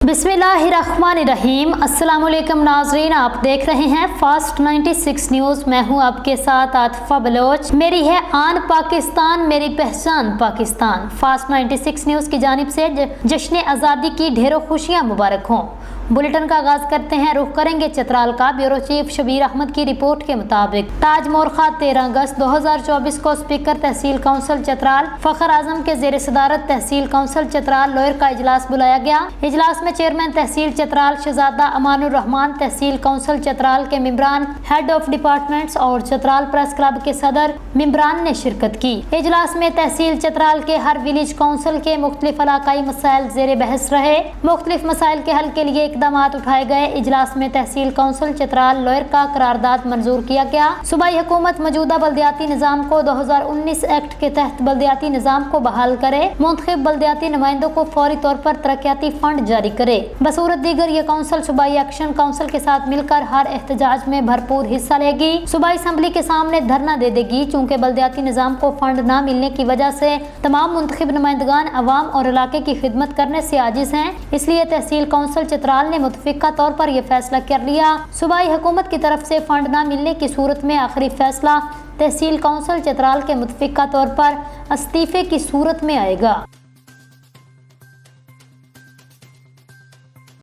बिस्मिल्लाहिर्रहमानिर्रहीम। अस्सलाम वालेकुम नाज़रीन, आप देख रहे हैं फास्ट 96 न्यूज़। मैं हूं आपके साथ आतिफा बलोच। मेरी है आन पाकिस्तान, मेरी पहचान पाकिस्तान। फास्ट 96 न्यूज़ की जानिब से जश्न आज़ादी की ढेरों खुशियां मुबारक हों। बुलेटिन का आगाज करते हैं, रुख करेंगे चतराल का। ब्यूरो चीफ शबीर अहमद की रिपोर्ट के मुताबिक ताज मोरखा 13 अगस्त 2024 को स्पीकर तहसील काउंसिल चतराल फखर आजम के जेर सदारत तहसील काउंसिल चतराल लोयर का इजलास बुलाया गया। इजलास में चेयरमैन तहसील चतराल शहजादा अमानुर रहमान, तहसील काउंसिल चतराल के मेंबरान, हेड ऑफ डिपार्टमेंट्स और चतराल प्रेस क्लब के सदर मेंबरान ने शिरकत की। इजलास में तहसील चतराल के हर विलेज काउंसिल के मुख्तलिफ इलाकाई मसाइल जेर बहस रहे। मुख्तलिफ मसाइल के हल के लिए इक़दामात उठाए गए। इजलास में तहसील काउंसिल चतराल लोयर का करारदाद मंजूर किया गया। सूबाई हुकूमत मौजूदा बल्दियाती निज़ाम को 2019 एक्ट के तहत बल्दियाती निज़ाम को बहाल करे। मुंतखब बल्दियाती नुमाइंदों को फौरी तौर पर तरक्याती फंड जारी करे। बसूरत दीगर ये काउंसिल सूबाई एक्शन काउंसिल के साथ मिलकर हर एहतजाज में भरपूर हिस्सा लेगी। सूबाई असम्बली के सामने धरना दे देगी। चूँकि बल्दियाती निज़ाम को फंड न मिलने की वजह से तमाम मुंतखब नुमाइंदगान अवाम और इलाके की खिदमत करने से आजिज हैं, इसलिए तहसील काउंसिल चतराल ने मुतफ़िका तौर पर यह फैसला कर लिया। सूबाई हुकूमत की तरफ से फंड न मिलने की सूरत में आखिरी फैसला तहसील काउंसिल चतराल के मुतफ़िका तौर पर इस्तीफे की सूरत में आएगा।